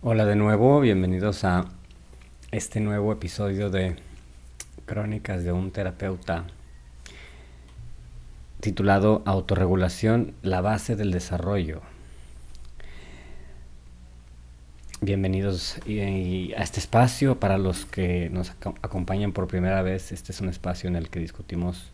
Hola de nuevo, bienvenidos a este nuevo episodio de Crónicas de un terapeuta titulado Autorregulación, la base del desarrollo. Bienvenidos a este espacio. Para los que nos acompañan por primera vez, este es un espacio en el que discutimos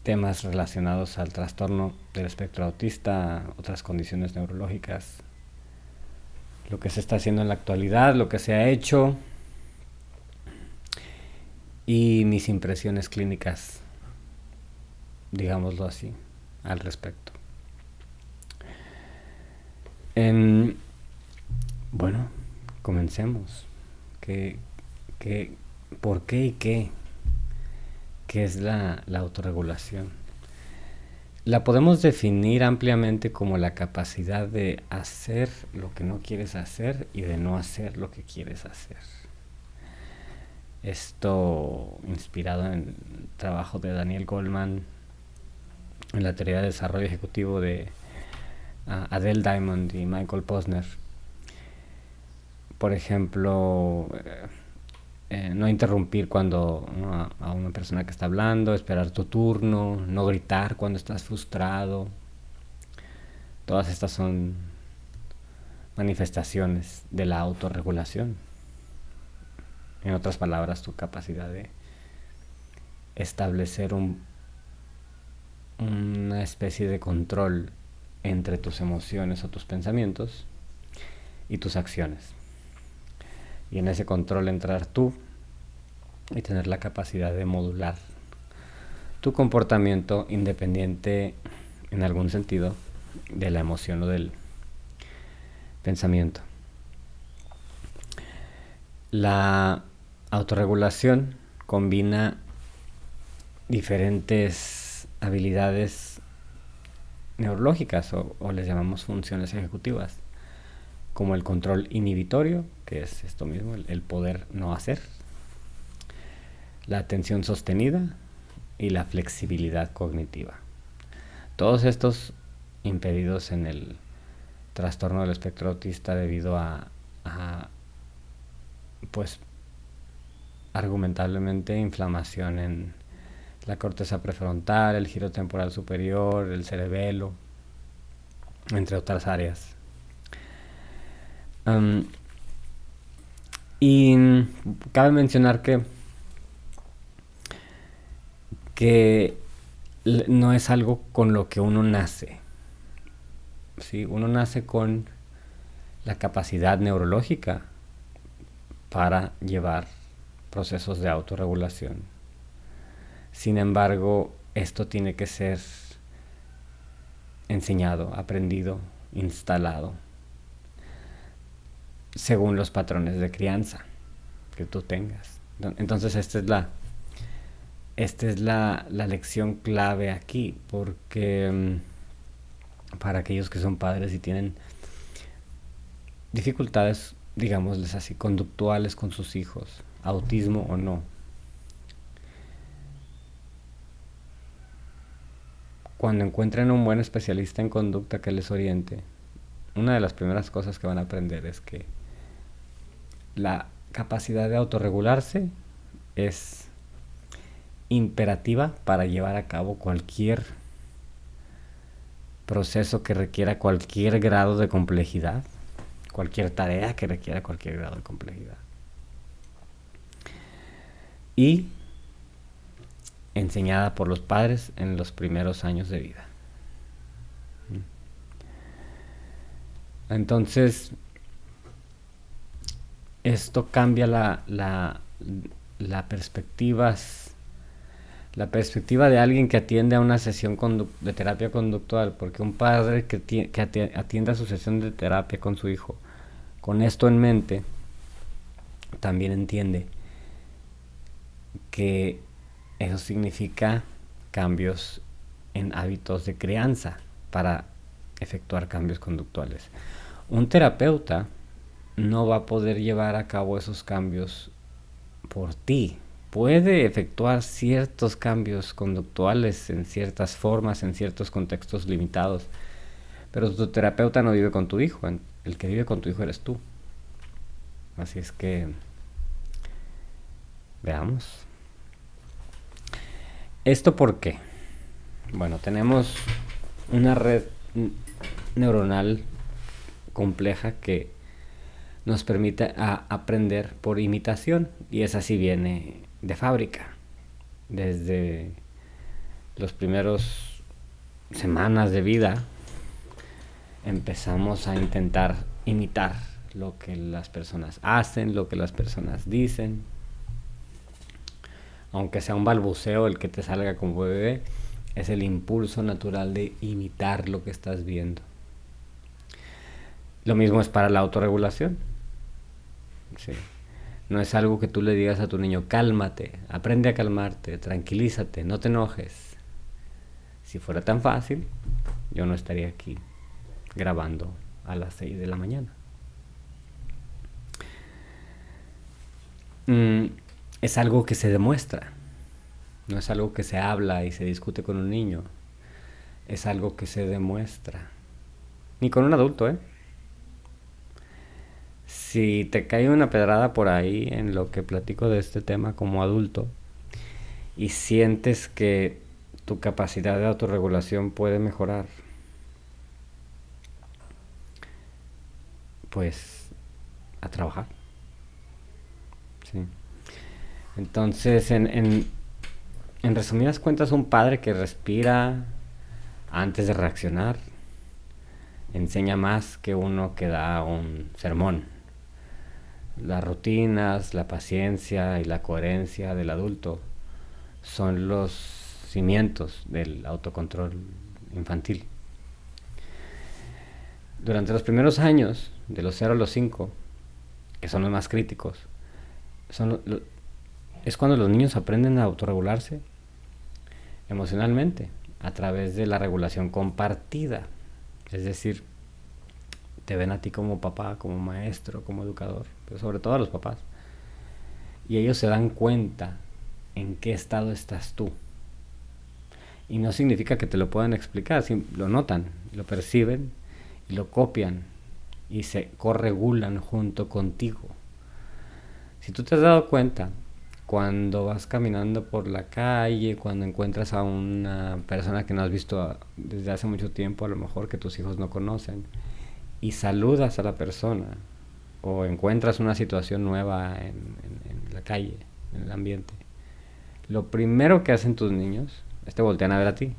temas relacionados al trastorno del espectro autista, otras condiciones neurológicas, lo que se está haciendo en la actualidad, lo que se ha hecho y mis impresiones clínicas, digámoslo así, al respecto. Bueno, comencemos. ¿Por qué y qué? ¿Qué es la autorregulación? La podemos definir ampliamente como la capacidad de hacer lo que no quieres hacer y de no hacer lo que quieres hacer. Esto inspirado en el trabajo de Daniel Goleman en la teoría de desarrollo ejecutivo de Adele Diamond y Michael Posner. Por ejemplo, no interrumpir cuando a una persona que está hablando, esperar tu turno, no gritar cuando estás frustrado. Todas estas son manifestaciones de la autorregulación. En otras palabras, tu capacidad de establecer una especie de control entre tus emociones o tus pensamientos y tus acciones. Y en ese control entrar tú y tener la capacidad de modular tu comportamiento independiente en algún sentido de la emoción o del pensamiento. La autorregulación combina diferentes habilidades neurológicas o les llamamos funciones ejecutivas, como el control inhibitorio, que es esto mismo, el poder no hacer, la atención sostenida y la flexibilidad cognitiva. Todos estos impedidos en el trastorno del espectro autista debido a pues argumentablemente inflamación en la corteza prefrontal, el giro temporal superior, el cerebelo, entre otras áreas. Y cabe mencionar que no es algo con lo que uno nace. ¿Sí? Uno nace con la capacidad neurológica para llevar procesos de autorregulación. Sin embargo, esto tiene que ser enseñado, aprendido, instalado, según los patrones de crianza que tú tengas. Entonces esta es la lección clave aquí, porque para aquellos que son padres y tienen dificultades, digámosles así, conductuales con sus hijos, autismo o no, cuando encuentren un buen especialista en conducta que les oriente, una de las primeras cosas que van a aprender es que la capacidad de autorregularse es imperativa para llevar a cabo cualquier proceso que requiera cualquier grado de complejidad, cualquier tarea que requiera cualquier grado de complejidad. Y enseñada por los padres en los primeros años de vida. Entonces, esto cambia la perspectiva de alguien que atiende a una sesión de terapia conductual, porque un padre que atiende a su sesión de terapia con su hijo, con esto en mente, también entiende que eso significa cambios en hábitos de crianza para efectuar cambios conductuales. Un terapeuta no va a poder llevar a cabo esos cambios por ti. Puede efectuar ciertos cambios conductuales en ciertas formas, en ciertos contextos limitados, pero tu terapeuta no vive con tu hijo. El que vive con tu hijo eres tú. Así es que veamos. ¿Esto por qué? Bueno, tenemos una red neuronal compleja que nos permite aprender por imitación, y esa sí viene de fábrica. Desde los primeros semanas de vida empezamos a intentar imitar lo que las personas hacen, lo que las personas dicen. Aunque sea un balbuceo el que te salga como bebé, es el impulso natural de imitar lo que estás viendo. Lo mismo es para la autorregulación. Sí. No es algo que tú le digas a tu niño: cálmate, aprende a calmarte, tranquilízate, no te enojes. Si fuera tan fácil, yo no estaría aquí grabando a las 6 de la mañana. Es algo que se demuestra. No es algo que se habla y se discute con un niño. Es algo que se demuestra. Ni con un adulto, ¿eh? Si te cae una pedrada por ahí en lo que platico de este tema como adulto y sientes que tu capacidad de autorregulación puede mejorar, pues a trabajar. Sí. Entonces, en resumidas cuentas, un padre que respira antes de reaccionar enseña más que uno que da un sermón. Las rutinas, la paciencia y la coherencia del adulto son los cimientos del autocontrol infantil. Durante los primeros años, de los 0 a los 5, que son los más críticos, es cuando los niños aprenden a autorregularse emocionalmente a través de la regulación compartida. Es decir, te ven a ti como papá, como maestro, como educador, pero sobre todo a los papás. Y ellos se dan cuenta en qué estado estás tú. Y no significa que te lo puedan explicar, lo notan, lo perciben y lo copian y se corregulan junto contigo. Si tú te has dado cuenta, cuando vas caminando por la calle, cuando encuentras a una persona que no has visto desde hace mucho tiempo, a lo mejor que tus hijos no conocen, y saludas a la persona, o encuentras una situación nueva en la calle, en el ambiente, lo primero que hacen tus niños es te voltean a ver a ti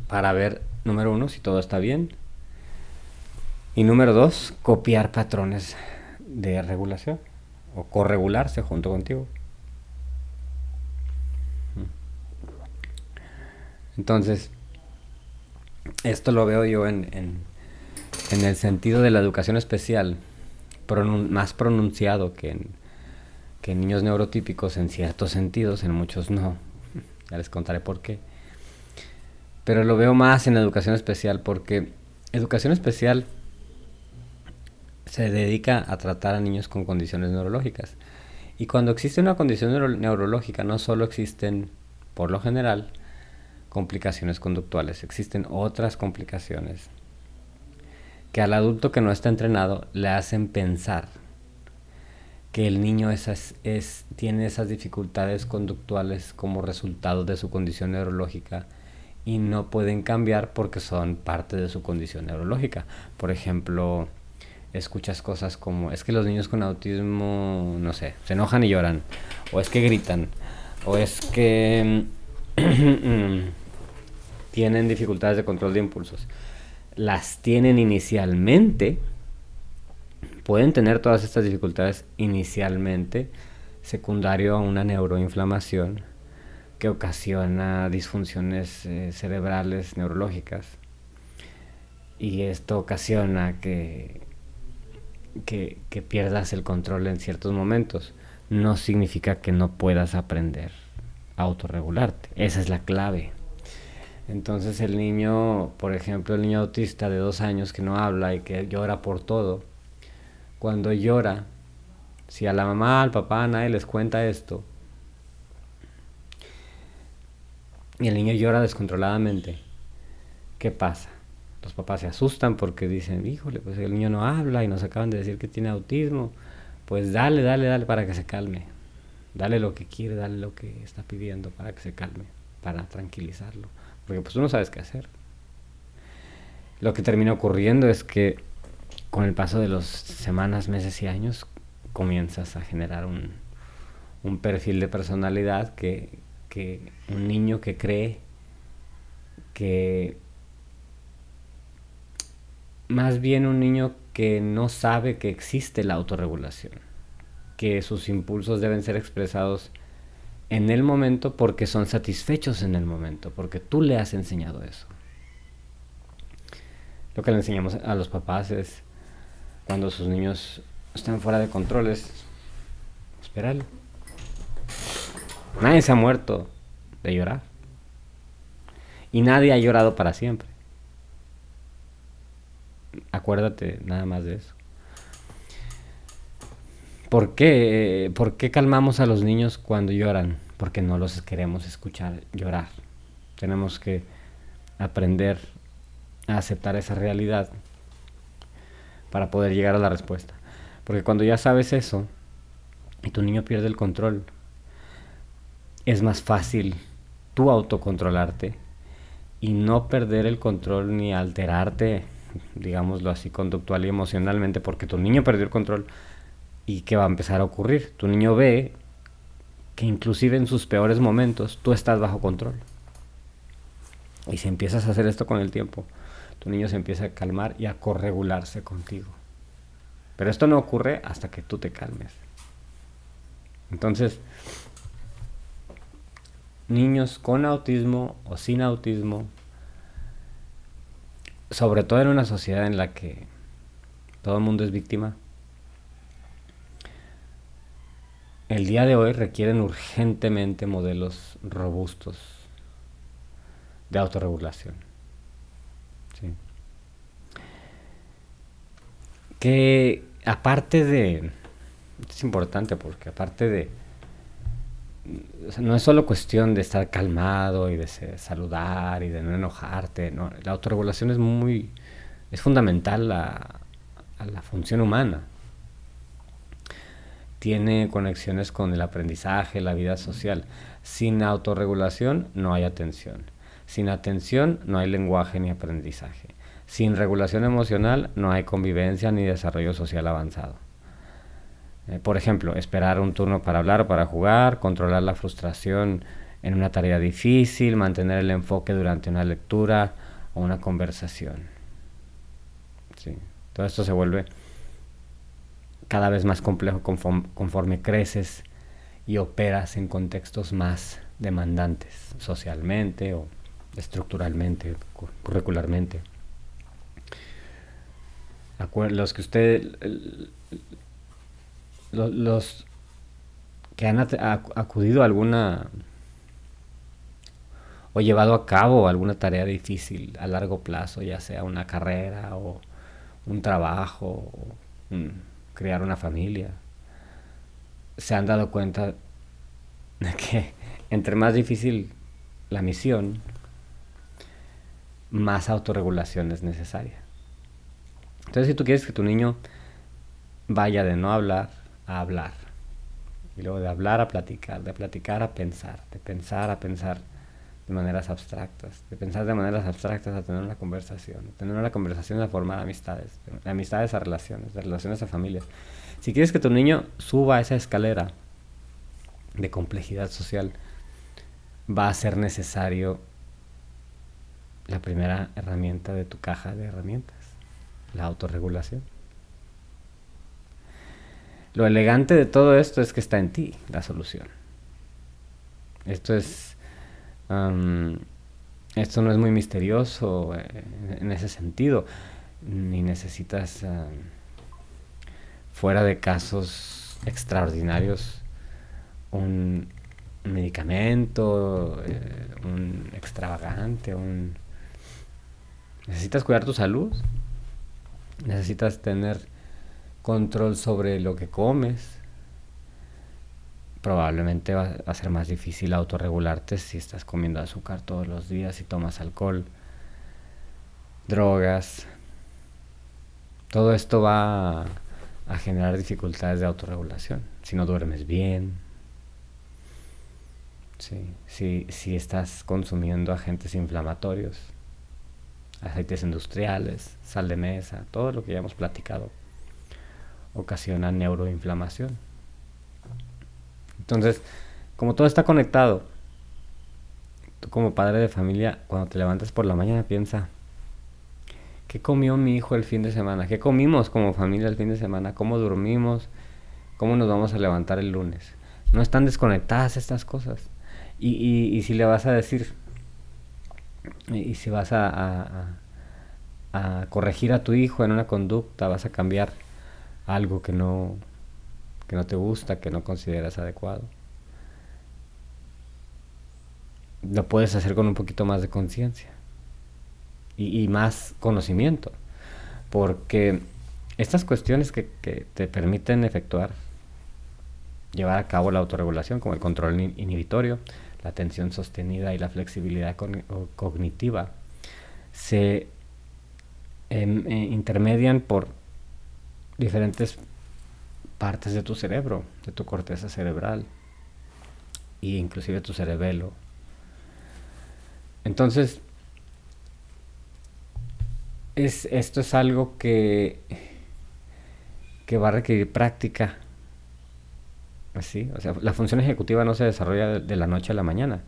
para ver, número 1, si todo está bien, y número 2, copiar patrones de regulación o corregularse junto contigo. Entonces, esto lo veo yo en el sentido de la educación especial, más pronunciado que en niños neurotípicos en ciertos sentidos, en muchos no. Ya les contaré por qué. Pero lo veo más en educación especial porque educación especial se dedica a tratar a niños con condiciones neurológicas. Y cuando existe una condición neurológica, no solo existen, por lo general, complicaciones conductuales, existen otras complicaciones que al adulto que no está entrenado le hacen pensar que el niño tiene esas dificultades conductuales como resultado de su condición neurológica y no pueden cambiar porque son parte de su condición neurológica. Por ejemplo, escuchas cosas como: es que los niños con autismo, no sé, se enojan y lloran, o es que gritan, o es que tienen dificultades de control de impulsos. Las tienen inicialmente, pueden tener todas estas dificultades inicialmente, secundario a una neuroinflamación que ocasiona disfunciones cerebrales neurológicas, y esto ocasiona que pierdas el control en ciertos momentos. No significa que no puedas aprender a autorregularte. Esa es la clave. Entonces el niño, por ejemplo, el niño autista de 2 años que no habla y que llora por todo, cuando llora, si a la mamá, al papá, nadie les cuenta esto, y el niño llora descontroladamente, ¿qué pasa? Los papás se asustan porque dicen, híjole, pues el niño no habla y nos acaban de decir que tiene autismo. Pues dale para que se calme. Dale lo que quiere, dale lo que está pidiendo para que se calme, para tranquilizarlo. Porque pues tú no sabes qué hacer. Lo que termina ocurriendo es que con el paso de las semanas, meses y años, comienzas a generar un perfil de personalidad que un niño que cree que... Más bien un niño que no sabe que existe la autorregulación, que sus impulsos deben ser expresados en el momento porque son satisfechos en el momento, porque tú le has enseñado eso. Lo que le enseñamos a los papás es, cuando sus niños están fuera de control, es esperarlo. Nadie se ha muerto de llorar. Y nadie ha llorado para siempre. Acuérdate nada más de eso. ¿Por qué? ¿Por qué calmamos a los niños cuando lloran? Porque no los queremos escuchar llorar. Tenemos que aprender a aceptar esa realidad para poder llegar a la respuesta. Porque cuando ya sabes eso y tu niño pierde el control, es más fácil tú autocontrolarte y no perder el control ni alterarte, digámoslo así, conductual y emocionalmente, porque tu niño perdió el control. ¿Y qué va a empezar a ocurrir? Tu niño ve que inclusive en sus peores momentos tú estás bajo control. Y si empiezas a hacer esto con el tiempo, tu niño se empieza a calmar y a corregularse contigo. Pero esto no ocurre hasta que tú te calmes. Entonces, niños con autismo o sin autismo, sobre todo en una sociedad en la que todo el mundo es víctima, el día de hoy requieren urgentemente modelos robustos de autorregulación. ¿Sí? Que aparte de... Es importante porque aparte de... O sea, no es solo cuestión de estar calmado y de saludar y de no enojarte. No. La autorregulación es fundamental a la función humana. Tiene conexiones con el aprendizaje, la vida social. Sin autorregulación no hay atención. Sin atención no hay lenguaje ni aprendizaje. Sin regulación emocional no hay convivencia ni desarrollo social avanzado. Por ejemplo, esperar un turno para hablar o para jugar, controlar la frustración en una tarea difícil, mantener el enfoque durante una lectura o una conversación. Sí. Todo esto se vuelve cada vez más complejo conforme creces y operas en contextos más demandantes socialmente o estructuralmente, curricularmente. Los que han acudido a alguna o llevado a cabo alguna tarea difícil a largo plazo, ya sea una carrera o un trabajo o crear una familia, se han dado cuenta de que entre más difícil la misión, más autorregulación es necesaria. Entonces, si tú quieres que tu niño vaya de no hablar a hablar, y luego de hablar a platicar, de platicar a pensar, de pensar a pensar de maneras abstractas, de pensar de maneras abstractas a tener una conversación, de tener una conversación a formar amistades, de amistades a relaciones, de relaciones a familias. Si quieres que tu niño suba esa escalera de complejidad social, va a ser necesario la primera herramienta de tu caja de herramientas, la autorregulación. Lo elegante de todo esto es que está en ti la solución. Esto no es muy misterioso en ese sentido, ni necesitas, fuera de casos extraordinarios, un medicamento, un extravagante, necesitas cuidar tu salud, necesitas tener control sobre lo que comes. Probablemente va a ser más difícil autorregularte si estás comiendo azúcar todos los días y tomas alcohol. drogas. Todo esto va a generar dificultades de autorregulación. Si no duermes bien, si estás consumiendo agentes inflamatorios, aceites industriales, sal de mesa, todo lo que ya hemos platicado ocasiona neuroinflamación. Entonces, como todo está conectado, tú como padre de familia, cuando te levantas por la mañana, piensa: ¿qué comió mi hijo el fin de semana? ¿Qué comimos como familia el fin de semana? ¿Cómo dormimos? ¿Cómo nos vamos a levantar el lunes? No están desconectadas estas cosas. Y si le vas a decir, y si vas a corregir a tu hijo en una conducta, vas a cambiar algo que no te gusta, que no consideras adecuado, lo puedes hacer con un poquito más de conciencia y más conocimiento, porque estas cuestiones que te permiten llevar a cabo la autorregulación, como el control inhibitorio, la atención sostenida y la flexibilidad cognitiva, se intermedian por diferentes partes de tu cerebro, de tu corteza cerebral e inclusive tu cerebelo. Entonces, esto es algo que va a requerir práctica. Así, o sea, la función ejecutiva no se desarrolla de la noche a la mañana,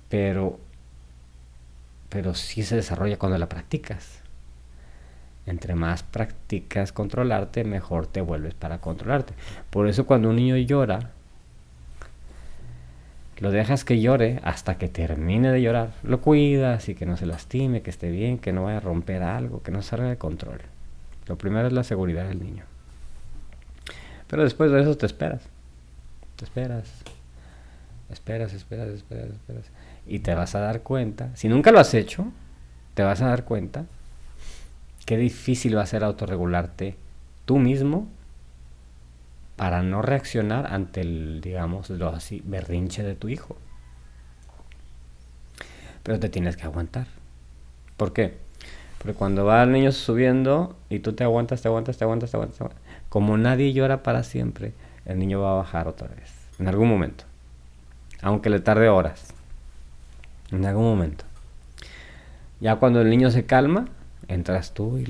pero sí se desarrolla cuando la practicas. Entre más practicas controlarte, mejor te vuelves para controlarte. Por eso cuando un niño llora, lo dejas que llore hasta que termine de llorar. Lo cuidas y que no se lastime, que esté bien, que no vaya a romper algo, que no salga de control. Lo primero es la seguridad del niño. Pero después de eso te esperas. Esperas. Y te vas a dar cuenta, si nunca lo has hecho, te vas a dar cuenta qué difícil va a ser autorregularte tú mismo para no reaccionar ante el, digámoslo así, berrinche de tu hijo. Pero te tienes que aguantar. ¿Por qué? Porque cuando va el niño subiendo y tú te aguantas, como nadie llora para siempre, el niño va a bajar otra vez, en algún momento. Aunque le tarde horas. En algún momento. Ya cuando el niño se calma, entras tú y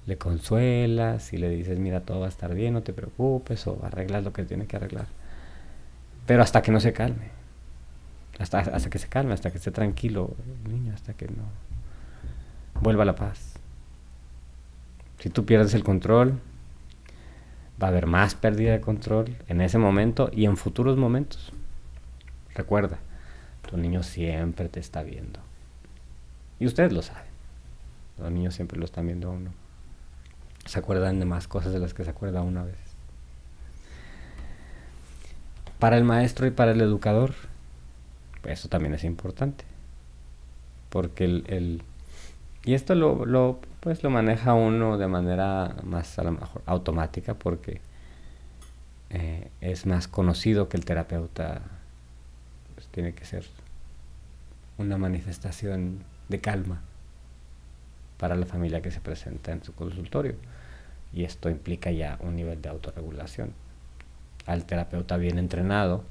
le consuelas y le dices: mira, todo va a estar bien, no te preocupes, o arreglas lo que tiene que arreglar. Pero hasta que no se calme. Hasta que se calme, hasta que esté tranquilo el niño, hasta que no vuelva a la paz. Si tú pierdes el control, va a haber más pérdida de control en ese momento y en futuros momentos. Recuerda, tu niño siempre te está viendo. Y ustedes lo saben. Los niños siempre lo están viendo a uno. Se acuerdan de más cosas de las que se acuerda uno a veces. Para el maestro y para el educador, pues eso también es importante. Porque y esto lo maneja uno de manera más a lo mejor automática, porque es más conocido que el terapeuta pues tiene que ser una manifestación de calma para la familia que se presenta en su consultorio, y esto implica ya un nivel de autorregulación. Al terapeuta bien entrenado,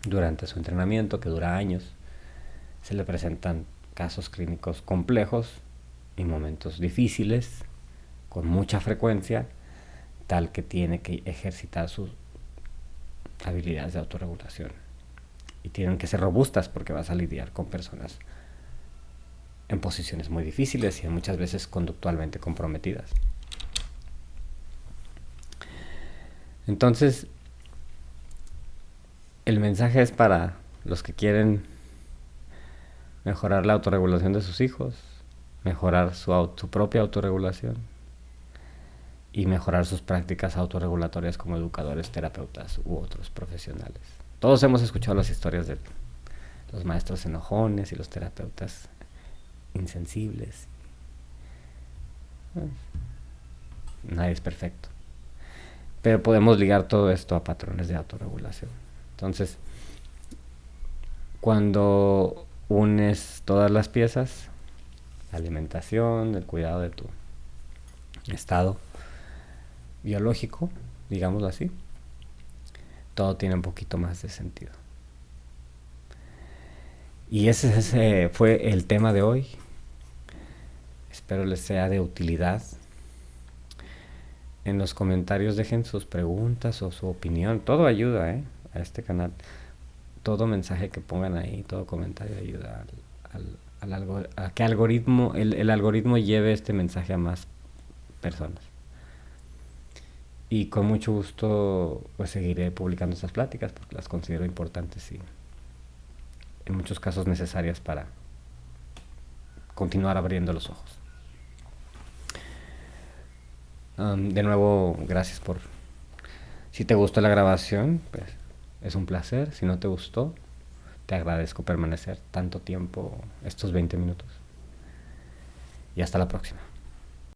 durante su entrenamiento, que dura años, se le presentan casos clínicos complejos y momentos difíciles con mucha frecuencia, tal que tiene que ejercitar sus habilidades de autorregulación, y tienen que ser robustas porque vas a lidiar con personas en posiciones muy difíciles y muchas veces conductualmente comprometidas. Entonces, el mensaje es para los que quieren mejorar la autorregulación de sus hijos, mejorar su propia autorregulación y mejorar sus prácticas autorregulatorias como educadores, terapeutas u otros profesionales. Todos hemos escuchado las historias de los maestros enojones y los terapeutas insensibles. Nadie es perfecto, pero podemos ligar todo esto a patrones de autorregulación. Entonces, cuando unes todas las piezas, la alimentación, el cuidado de tu estado biológico, digámoslo así, todo tiene un poquito más de sentido. Y ese fue el tema de hoy. Espero les sea de utilidad. En los comentarios dejen sus preguntas o su opinión. Todo ayuda a este canal. Todo mensaje que pongan ahí, todo comentario ayuda a que el algoritmo lleve este mensaje a más personas. Y con mucho gusto pues seguiré publicando estas pláticas porque las considero importantes y en muchos casos necesarias para continuar abriendo los ojos. De nuevo, gracias por... Si te gustó la grabación, pues es un placer. Si no te gustó, te agradezco permanecer tanto tiempo, estos 20 minutos. Y hasta la próxima.